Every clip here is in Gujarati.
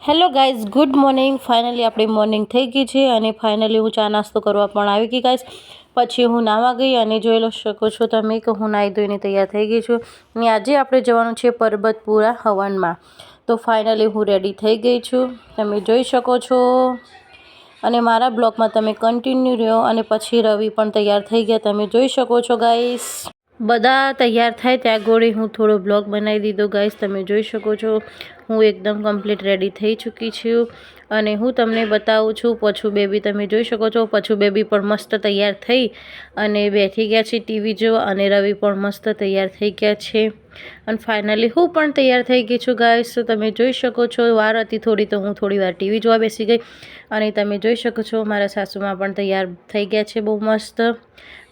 Hello guys, good morning. Finally આપણી મોર્નિંગ થઈ ગઈ છે અને ફાઇનલી હું ચા નાસ્તો કરવા પણ આવી ગઈ ગાઈઝ. પછી હું નાવા ગઈ અને જોઈ શકો છો તમે કે હું નાહી ધોઈને તૈયાર થઈ ગઈ છું અને આજે આપણે જવાનું છે પરબતપુરા હવનમાં. તો ફાઇનલી હું રેડી થઈ ગઈ છું, તમે જોઈ શકો છો. અને મારા બ્લોગમાં તમે કન્ટિન્યુ રહ્યો. અને પછી રવિ પણ તૈયાર થઈ ગયા, તમે જોઈ શકો છો ગાઈઝ. બધા તૈયાર થાય ત્યાં ગોળી હું થોડો બ્લોગ બનાવી દીધો ગાઈઝ, તમે જોઈ શકો છો. હું એકદમ કમ્પ્લીટ રેડી થઈ ચૂકી છું અને હું તમને બતાવું છું પછું બેબી, તમે જોઈ શકો છો. પછું બેબી પણ મસ્ત તૈયાર થઈ અને બેઠી ગયા છે ટીવી જોવા અને રવિ પણ મસ્ત તૈયાર થઈ ગયા છે. અને ફાઇનલી હું પણ તૈયાર થઈ ગઈ છું ગાઈસ, તો તમે જોઈ શકો છો. વાર હતી થોડી તો હું થોડી વાર ટીવી જોવા બેસી ગઈ અને તમે જોઈ શકો છો મારા સાસુમાં પણ તૈયાર થઈ ગયા છે બહુ મસ્ત.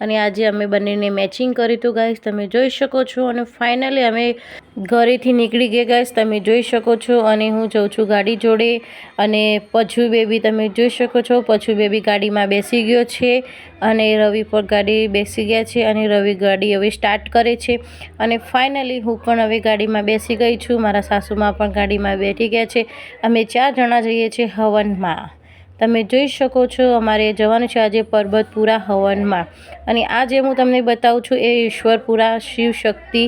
અને આજે અમે બંનેને મેચિંગ કર્યું હતું ગાઈસ, તમે જોઈ શકો છો. અને ફાઇનલી અમે ઘરેથી નીકળી ગયા ગાઈસ, તમે જોઈ શકો છો. અને હું જઉં છું ગાડી જોડે અને પછું બેબી તમે જોઈ શકો છો. પછું બેબી ગાડીમાં બેસી ગયો છે અને રવિ પર ગાડી બેસી ગયા છે અને રવિ ગાડી હવે સ્ટાર્ટ કરે છે. અને ફાઇનલી હું પણ હવે ગાડીમાં બેસી ગઈ છું, મારા સાસુમાં પણ ગાડીમાં બેઠી ગયા છે. અમે 4 જણા જઈએ છીએ હવનમાં, તમે જોઈ શકો છો. અમારે જવાનું છે આજે પરબતપુરા હવનમાં. અને આજે હું તમને બતાવું છું એ ઈશ્વરપુરા શિવશક્તિ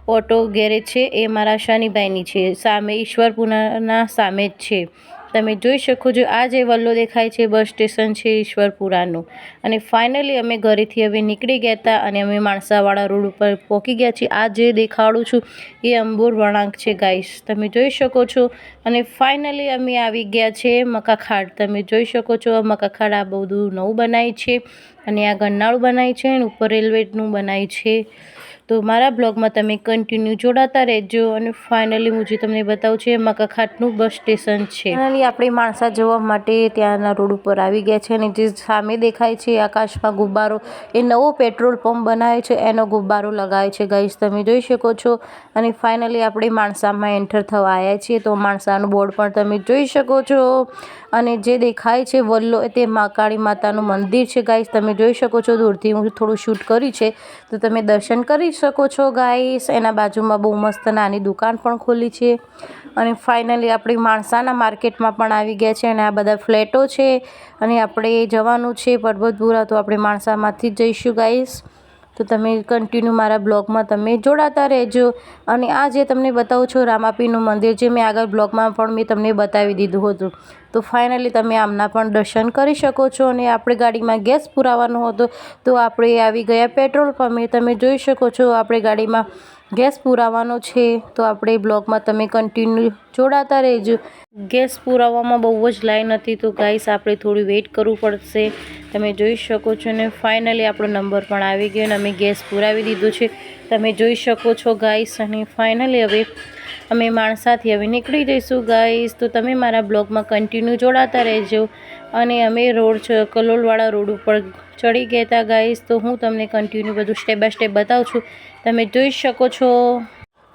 ઓટો ગેરેજ છે, એ મારા શનિભાઈની છે. સામે ઈશ્વરપુરાના સામે જ છે, તમે જોઈ શકો છો. આ જે વલ્લો દેખાય છે બસ સ્ટેશન છે ઈશ્વરપુરાનું. અને ફાઇનલી અમે ઘરેથી હવે નીકળી ગયા હતા અને અમે માણસાવાળા રોડ ઉપર પહોંચી ગયા છીએ. આ જે દેખાડું છું એ અંબોર વળાંક છે ગાઈસ, તમે જોઈ શકો છો. અને ફાઇનલી અમે આવી ગયા છે મકાખાડ, તમે જોઈ શકો છો. મકાખાડ આ બધું નવું બનાવ્યું છે અને આ ગરનાળું બનાવ્યું છે અને ઉપર રેલવેનું બનાવ્યું છે. તો મારા બ્લોગમાં તમે કન્ટિન્યુ જોડાતા રહેજો. અને ફાઇનલી હું જે તમને બતાવું છું એ મકાખાટનું બસ સ્ટેશન છે. ફાઇનલી આપણે માણસા જવા માટે ત્યાંના રોડ ઉપર આવી ગયા છે. અને જે સામે દેખાય છે આકાશમાં ગુબ્બારો, એ નવો પેટ્રોલ પંપ બનાવે છે એનો ગુબ્બારો લગાવે છે ગાઈસ, તમે જોઈ શકો છો. અને ફાઇનલી આપણે માણસામાં એન્ટર થવા આવ્યા છીએ, તો માણસાનું બોર્ડ પણ તમે જોઈ શકો છો. અને જે દેખાય છે વલ્લો તે કાળી માતાનું મંદિર છે ગાઈસ, તમે જોઈ શકો છો. દૂરથી હું થોડું શૂટ કર્યું છે તો તમે દર્શન કરી શકો છો ગાઈસ. એના બાજુમાં બહુ મસ્ત નાની દુકાન પણ ખોલી છે. અને ફાઇનલી આપણે માણસાના માર્કેટમાં પણ આવી ગયા છે અને આ બધા ફ્લેટો છે. અને આપણે જવાનું છે પરબતપુરા, તો આપણે માણસામાંથી જ જઈશું ગાઈસ. તો તમે કન્ટિન્યુ મારા બ્લોગમાં તમે જોડાતા રહેજો. અને આ જે તમને બતાવું છું રામાપીરનું મંદિર, જે મેં આગળ બ્લોગમાં પણ મેં તમને બતાવી દીધું હતું. તો ફાઇનલી તમે આમના પણ દર્શન કરી શકો છો. અને આપણે ગાડીમાં ગેસ પુરાવાનો હતો તો આપણે આવી ગયા પેટ્રોલ પંપે, તમે જોઈ શકો છો. આપણે ગાડીમાં ગેસ પુરાવાનો છે તો આપણે બ્લોગમાં તમે કન્ટિન્યુ જોડાતા રહેજો. ગેસ પુરાવામાં બહુ જ લાઈન હતી તો ગાઈસ આપણે થોડી વેઇટ કરવું પડશે, તમે જોઈ શકો છો. અને ફાઇનલી આપણો નંબર પણ આવી ગયો અને અમે ગેસ પુરાવી દીધો છે, તમે જોઈ શકો છો ગાઈસ. અને ફાઇનલી હવે અમે માણસાથી હવે નીકળી જઈશું ગાઈસ, તો તમે મારા બ્લોગમાં કન્ટિન્યુ જોડાતા રહેજો. અને અમે કલોલવાળા રોડ ઉપર ચડી ગયા હતા ગાઈસ, તો હું તમને કન્ટિન્યુ બધું સ્ટેપ બાય સ્ટેપ બતાવું છું, તમે જોઈ શકો છો.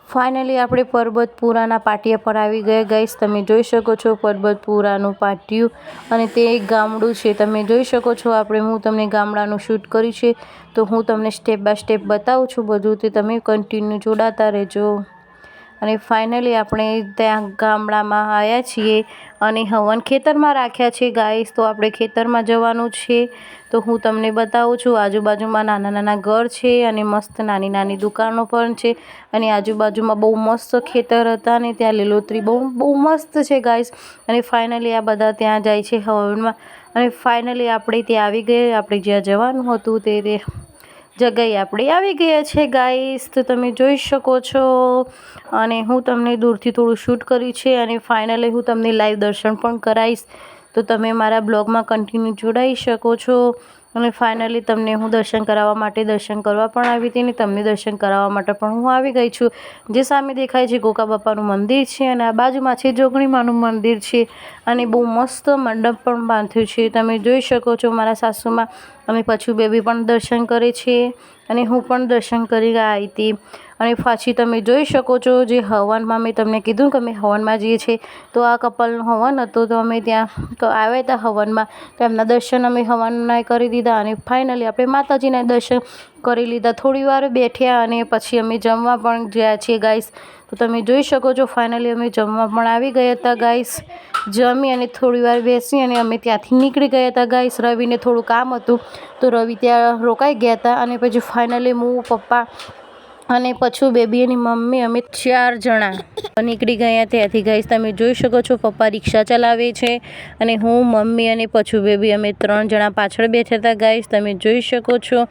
ફાઇનલી આપણે પરબતપુરાના પાટિયા પર આવી ગયા ગાઈસ, તમે જોઈ શકો છો પરબતપુરાનું પાટિયું. અને તે એક ગામડું છે, તમે જોઈ શકો છો. હું તમને ગામડાનું શૂટ કર્યું છે તો હું તમને સ્ટેપ બાય સ્ટેપ બતાવું છું બધું, તે તમે કન્ટિન્યુ જોડાતા રહેજો. અને ફાઇનલી આપણે ત્યાં ગામડામાં આવ્યા છીએ અને હવન ખેતરમાં રાખ્યા છે ગાઈસ, તો આપણે ખેતરમાં જવાનું છે. તો હું તમને બતાવું છું. આજુબાજુમાં નાના નાના ઘર છે અને મસ્ત નાની નાની દુકાનો પણ છે. અને આજુબાજુમાં બહુ મસ્ત ખેતર હતા અને ત્યાં લીલોતરી બહુ મસ્ત છે ગાઈસ. અને ફાઇનલી આ બધા ત્યાં જાય છે હવનમાં. અને ફાઇનલી આપણે ત્યાં આવી ગયા, આપણે જ્યાં જવાનું હતું તે જગ્યાએ આપણે આવી ગયા છે ગાઈસ, તો તમે જોઈ શકો છો. અને હું તમને દૂરથી થોડું શૂટ કર્યું છે અને ફાઇનલી હું તમને લાઈવ દર્શન પણ કરાવીશ, તો તમે મારા બ્લોગમાં કન્ટિન્યુ જોડાઈ શકો છો. અને ફાઇનલી તમને હું દર્શન કરાવવા માટે દર્શન કરવા પણ આવી હતી અને તમને દર્શન કરાવવા માટે પણ હું આવી ગઈ છું. જે સામે દેખાય છે ગોકા બાપાનું મંદિર છે અને આ બાજુમાં છે જોગણીમાનું મંદિર છે. અને બહુ મસ્ત મંડપ પણ બાંધ્યું છે, તમે જોઈ શકો છો. મારા સાસુમાં અમે પછું બેબી પણ દર્શન કરે છે અને હું પણ દર્શન કરી આવી હતી. અને પાછી તમે જોઈ શકો છો જે હવનમાં મેં તમને કીધું કે અમે હવનમાં જઈએ છીએ, તો આ કપલનું હવન હતું, તો અમે ત્યાં આવ્યા હતા હવનમાં, તો એમના દર્શન અમે હવનના કરી દીધા અને ફાઇનલી આપણે માતાજીના દર્શન કરી લીધા. થોડી વાર બેઠ્યા અને પછી અમે જમવા પણ ગયા છીએ ગાઈસ. તો તમે જોઈ શકો છો ફાઇનલી અમે જમવા પણ આવી ગયા હતા ગાઈસ. જમી અને થોડી વાર બેસી અને અમે ત્યાંથી નીકળી ગયા હતા ગાઈસ. રવિને થોડું કામ હતું તો રવિ ત્યાં રોકાઈ ગયા હતા અને પછી ફાઇનલી હું, પપ્પા અને પછી બેબી એની મમ્મી અમે 4 જણા નીકળી ગયા ત્યાંથી ગાઈસ. તમે જોઈ શકો છો પપ્પા રિક્ષા ચલાવે છે અને હું, મમ્મી અને પછી બેબી અમે 3 જણા પાછળ બેઠા હતા ગાઈસ. તમે જોઈ શકો છો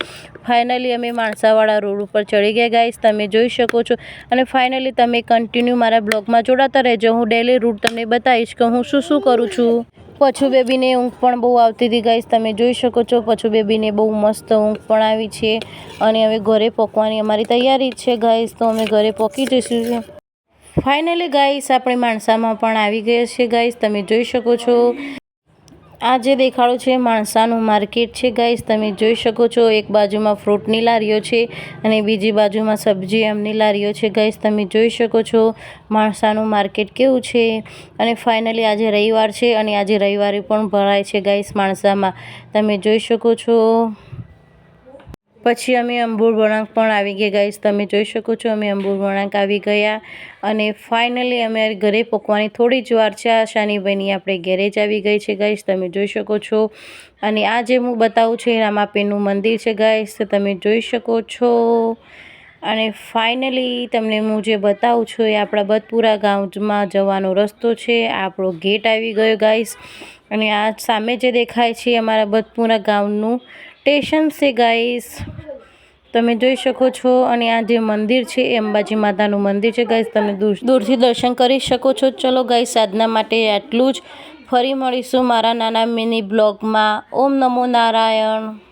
ફાઇનલી અમે માણસાવાળા રોડ ઉપર ચડી ગયા ગાઈસ. તમે જોઈ શકો છો અને ફાઇનલી તમે કન્ટિન્યુ મારા બ્લોગમાં જોડાતા રહેજો. હું ડેલી રૂટ તમને બતાવીશ કે હું શું કરું છું. પછું બેબીને ઊંઘ પણ બહુ આવતી હતી ગાઈસ. તમે જોઈ શકો છો પછું બેબીને બહુ મસ્ત ઊંઘ પણ આવી છે અને હવે ઘરે પહોંચવાની અમારી તૈયારી છે ગાઈસ. તો અમે ઘરે પહોંચી જઈશું ફાઇનલી ગાઈસ. આપણે માણસામાં પણ આવી ગયા છે ગાઈસ. તમે જોઈ શકો છો આ જે દેખાડો છે માણસાનું માર્કેટ છે ગાઈસ. તમે જોઈ શકો છો એક બાજુમાં ફ્રૂટની લારીઓ છે અને બીજી બાજુમાં સબ્જી એમની લારીઓ છે ગાઈસ. તમે જોઈ શકો છો માણસાનું માર્કેટ કેવું છે. અને ફાઇનલી આજે રવિવાર છે અને આજે રવિવારે પણ ભરાય છે ગાઈસ માણસામાં. તમે જોઈ શકો છો પછી અમે અંબુર વળાંક પણ આવી ગયા ગાઈસ. તમે જોઈ શકો છો અમે અંબુર વળાંક આવી ગયા અને ફાઇનલી અમે ઘરે પહોંચવાની થોડી જ વાર છે. આ શાનીભાઈની આપણે ગેરેજ આવી ગઈ છે ગાઈસ. તમે જોઈ શકો છો અને આ જે હું બતાવું છું એ રામાપીરનું મંદિર છે ગાઈસ. તમે જોઈ શકો છો અને ફાઇનલી તમને હું જે બતાવું છું એ આપણા બતપુરા ગામમાં જવાનો રસ્તો છે. આપણો ગેટ આવી ગયો ગાઈસ અને આ સામે જે દેખાય છે અમારા બતપુરા ગામનું સ્ટેશન છે ગાઈસ. તમે જોઈ શકો છો અને આ જે મંદિર છે એ અંબાજી માતાનું મંદિર છે ગાઈસ. તમે દૂરથી દર્શન કરી શકો છો. ચલો ગાઈસ આજના માટે આટલું જ. ફરી મળીશું મારા નાના મિની બ્લોગમાં. ઓમ નમો નારાયણ.